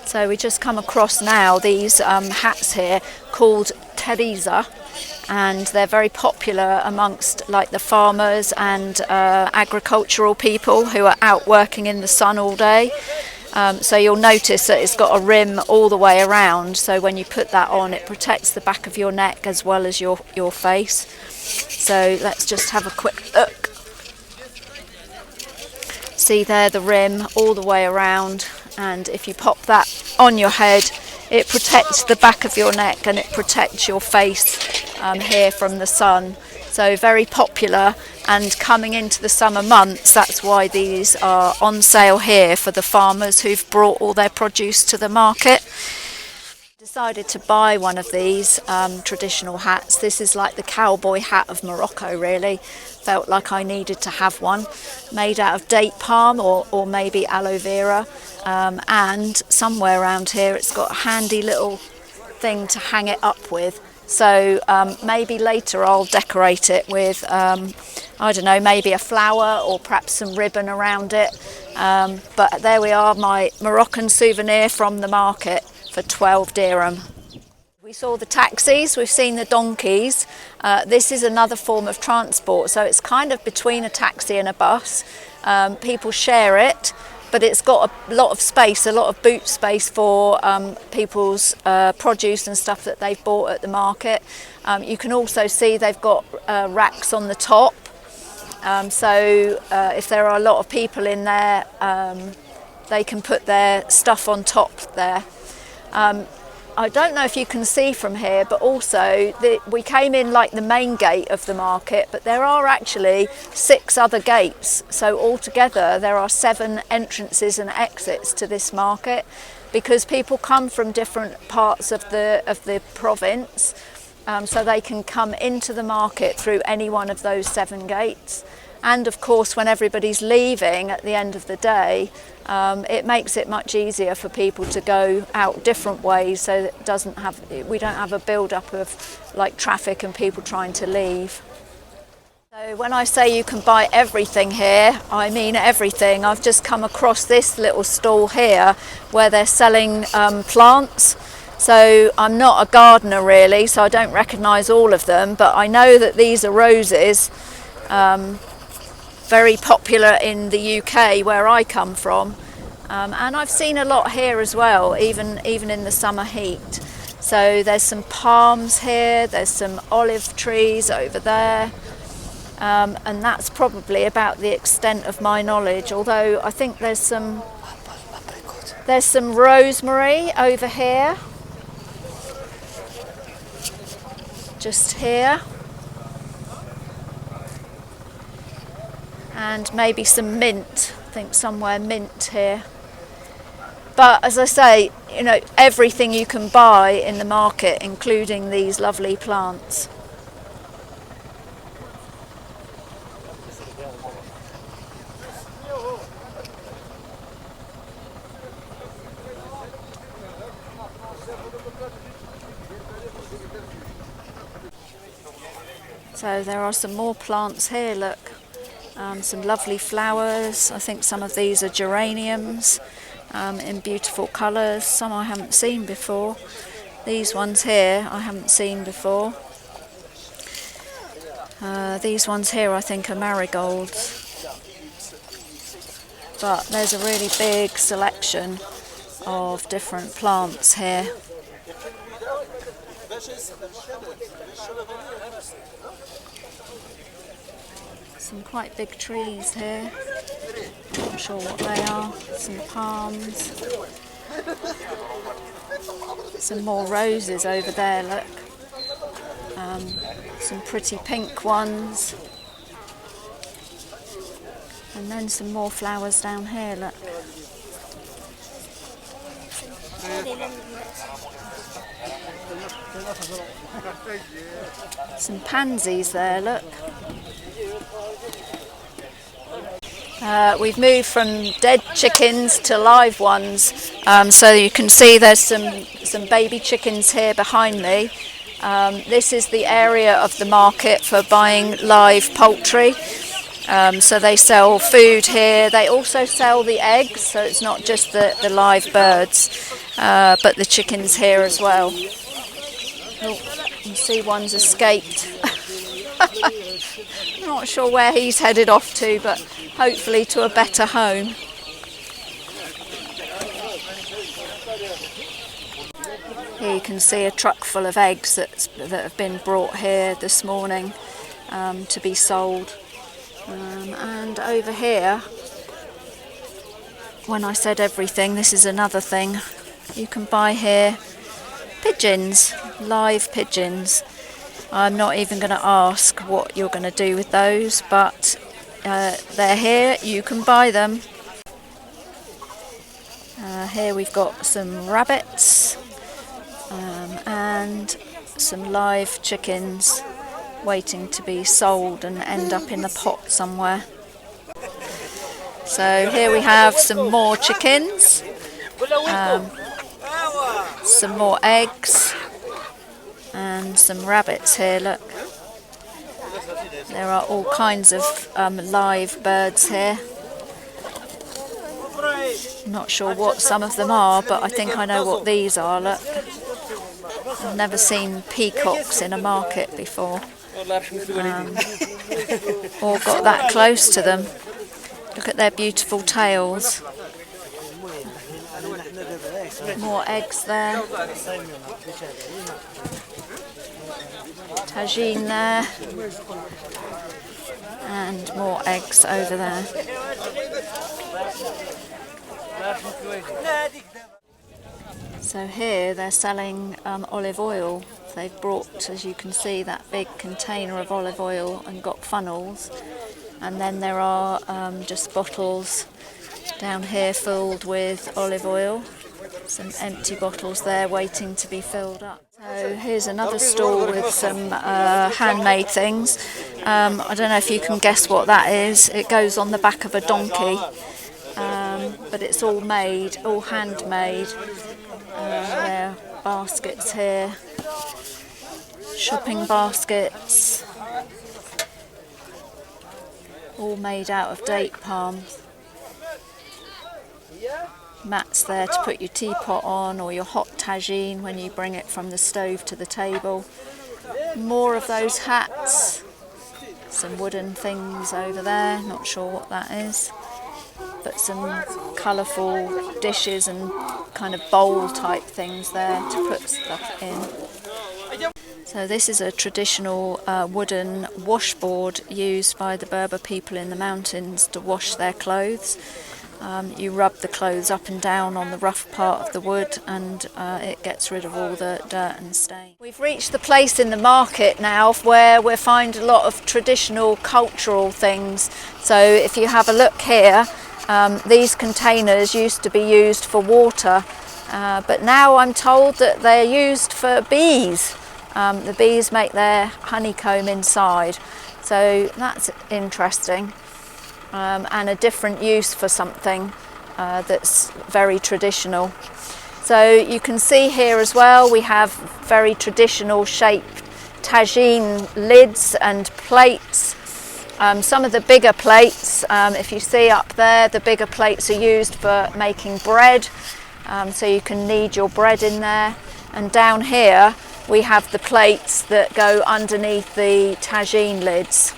So we just come across now these hats here called teresa, and they're very popular amongst like the farmers and agricultural people who are out working in the sun all day. So you'll notice that it's got a rim all the way around, so when you put that on it protects the back of your neck as well as your face. So let's just have a quick look. See there, the rim all the way around, and if you pop that on your head it protects the back of your neck and it protects your face here from the sun. So very popular, and coming into the summer months, that's why these are on sale here for the farmers who've brought all their produce to the market. Decided to buy one of these traditional hats. This is like the cowboy hat of Morocco, really. Felt like I needed to have one, made out of date palm or maybe aloe vera, and somewhere around here it's got a handy little thing to hang it up with. So maybe later I'll decorate it with, I don't know, maybe a flower or perhaps some ribbon around it. But there we are, my Moroccan souvenir from the market for 12 dirham. We saw the taxis, we've seen the donkeys. This is another form of transport, so it's kind of between a taxi and a bus. People share it, but it's got a lot of space, a lot of boot space for people's produce and stuff that they've bought at the market. You can also see they've got racks on the top, so if there are a lot of people in there, they can put their stuff on top there. I don't know if you can see from here, but also we came in like the main gate of the market, but there are actually 6 other gates. So altogether there are 7 entrances and exits to this market, because people come from different parts of the province, so they can come into the market through any one of those 7 gates. And of course, when everybody's leaving at the end of the day, it makes it much easier for people to go out different ways, so that we don't have a build-up of like traffic and people trying to leave. So when I say you can buy everything here, I mean everything. I've just come across this little stall here where they're selling plants. So I'm not a gardener really, so I don't recognise all of them, but I know that these are roses. Very popular in the UK where I come from, and I've seen a lot here as well, even in the summer heat. So there's some palms here, there's some olive trees over there, and that's probably about the extent of my knowledge, although I think there's some rosemary over here, just here. And maybe some mint, I think somewhere mint here. But as I say, you know, everything you can buy in the market, including these lovely plants. So there are some more plants here, look. Some lovely flowers. I think some of these are geraniums in beautiful colours. Some I haven't seen before. These ones here I haven't seen before. These ones here I think are marigolds. But there's a really big selection of different plants here. Some quite big trees here, not sure what they are, some palms, some more roses over there, look, some pretty pink ones, and then some more flowers down here, look. Some pansies there, look. We've moved from dead chickens to live ones, so you can see there's some baby chickens here behind me. This is the area of the market for buying live poultry, so they sell food here. They also sell the eggs, so it's not just the live birds. but the chickens here as well. Oh, you can see one's escaped. I'm not sure where he's headed off to, but hopefully to a better home. Here you can see a truck full of eggs that have been brought here this morning to be sold. And over here, when I said everything, this is another thing. You can buy here pigeons, live pigeons. I'm not even going to ask what you're going to do with those, but they're here, you can buy them. Here we've got some rabbits and some live chickens waiting to be sold and end up in the pot somewhere. So here we have some more chickens, some more eggs, and some rabbits here, look. There are all kinds of live birds here. I'm not sure what some of them are, but I think I know what these are, look. I've never seen peacocks in a market before, or got that close to them. Look at their beautiful tails. More eggs there. Tagine there. And more eggs over there. So here they're selling olive oil. They've brought, as you can see, that big container of olive oil and got funnels. And then there are just bottles down here filled with olive oil. Some empty bottles there waiting to be filled up. So here's another stall with some handmade things. I don't know if you can guess what that is. It goes on the back of a donkey, but it's all made, all handmade. There are baskets here, shopping baskets, all made out of date palms. Mats there to put your teapot on or your hot tagine when you bring it from the stove to the table. More of those hats. Some wooden things over there, not sure what that is. But some colourful dishes and kind of bowl type things there to put stuff in. So this is a traditional wooden washboard used by the Berber people in the mountains to wash their clothes. You rub the clothes up and down on the rough part of the wood and it gets rid of all the dirt and stain. We've reached the place in the market now where we find a lot of traditional cultural things. So if you have a look here, these containers used to be used for water, but now I'm told that they're used for bees. The bees make their honeycomb inside, so that's interesting. And a different use for something that's very traditional. So you can see here as well we have very traditional shaped tagine lids and plates. Some of the bigger plates, if you see up there, the bigger plates are used for making bread, so you can knead your bread in there. And down here we have the plates that go underneath the tagine lids.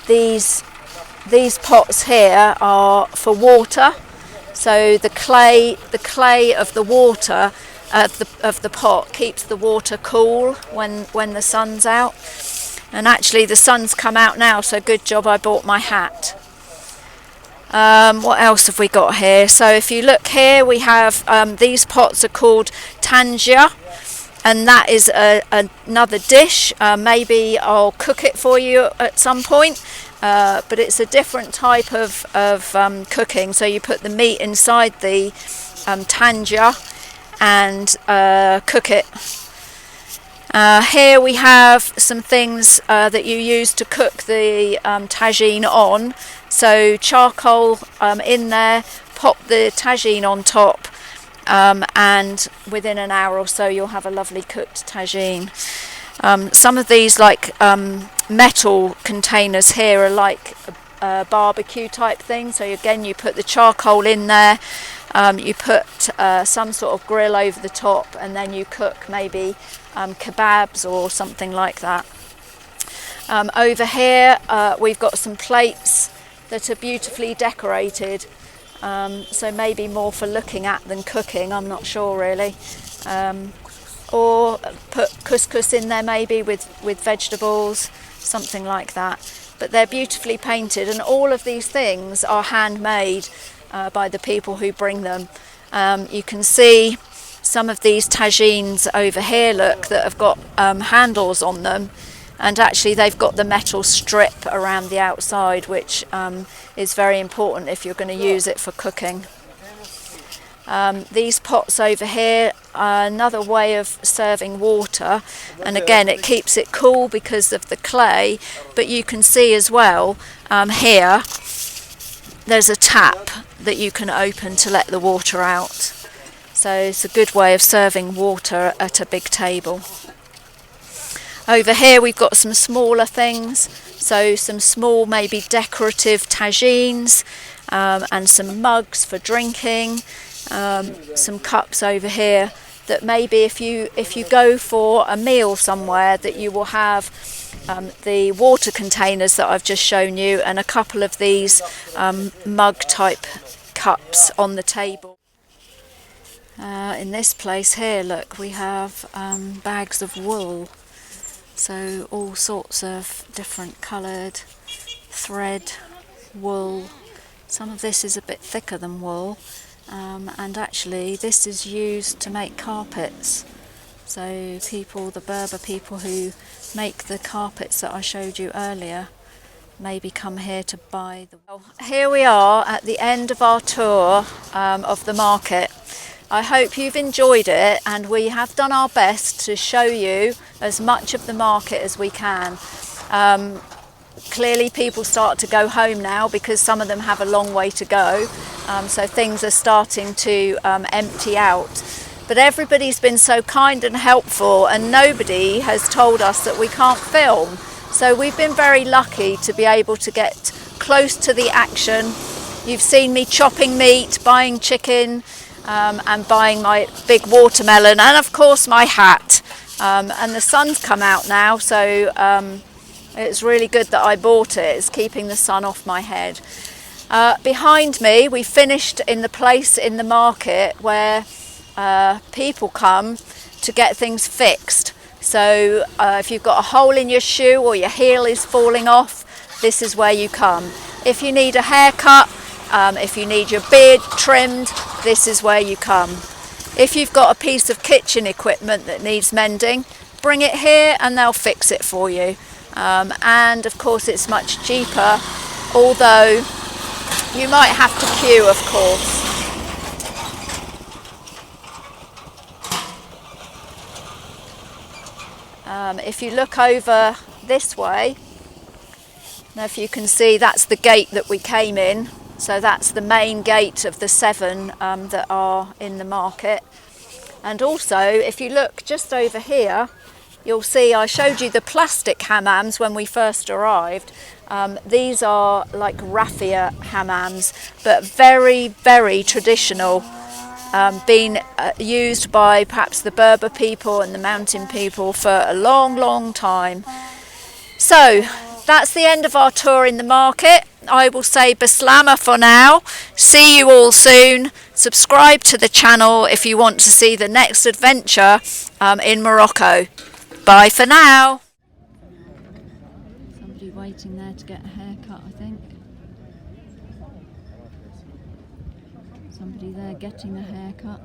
These pots here are for water, so the clay of the water of the pot keeps the water cool when the sun's out. And actually the sun's come out now, so good job I bought my hat. What else have we got here? So if you look here, we have these pots are called tangia, and that is another dish. Maybe I'll cook it for you at some point, but it's a different type of cooking. So you put the meat inside the tangia and cook it. Here we have some things that you use to cook the tagine on. So charcoal in there, pop the tagine on top, and within an hour or so you'll have a lovely cooked tagine. Some of these like metal containers here are like barbecue type thing. So again, you put the charcoal in there, you put some sort of grill over the top, and then you cook maybe kebabs or something like that. Over here we've got some plates that are beautifully decorated, so maybe more for looking at than cooking, I'm not sure really. Or put couscous in there maybe with vegetables, something like that. But they're beautifully painted, and all of these things are handmade by the people who bring them. You can see some of these tagines over here, look, that have got handles on them, and actually they've got the metal strip around the outside, which is very important if you're going to use it for cooking. These pots over here are another way of serving water, and again it keeps it cool because of the clay, but you can see as well here there's a tap that you can open to let the water out. So it's a good way of serving water at a big table. Over here we've got some smaller things, so some small maybe decorative tagines, and some mugs for drinking. Some cups over here that maybe if you go for a meal somewhere, that you will have the water containers that I've just shown you, and a couple of these mug type cups on the table. In this place here, look, we have bags of wool, so all sorts of different coloured thread wool. Some of this is a bit thicker than wool. And actually this is used to make carpets. So people, the Berber people who make the carpets that I showed you earlier, maybe come here to buy the... Here we are at the end of our tour of the market. I hope you've enjoyed it, and we have done our best to show you as much of the market as we can. Clearly people start to go home now because some of them have a long way to go, so things are starting to empty out. But everybody's been so kind and helpful, and nobody has told us that we can't film. So we've been very lucky to be able to get close to the action. You've seen me chopping meat, buying chicken, and buying my big watermelon, and of course my hat. And the sun's come out now, so it's really good that I bought it. It's keeping the sun off my head. Behind me, we finished in the place in the market where people come to get things fixed. So if you've got a hole in your shoe or your heel is falling off, this is where you come. If you need a haircut, if you need your beard trimmed, this is where you come. If you've got a piece of kitchen equipment that needs mending, bring it here and they'll fix it for you. And of course it's much cheaper, although you might have to queue, of course. If you look over this way, now if you can see, that's the gate that we came in. So that's the main gate of the 7 that are in the market. And also, if you look just over here, you'll see I showed you the plastic hammams when we first arrived. These are like raffia hammams, but very, very traditional. Been used by perhaps the Berber people and the mountain people for a long, long time. So that's the end of our tour in the market. I will say Bislama for now. See you all soon. Subscribe to the channel if you want to see the next adventure in Morocco. Bye for now. Somebody waiting there to get a haircut, I think. Somebody there getting a haircut.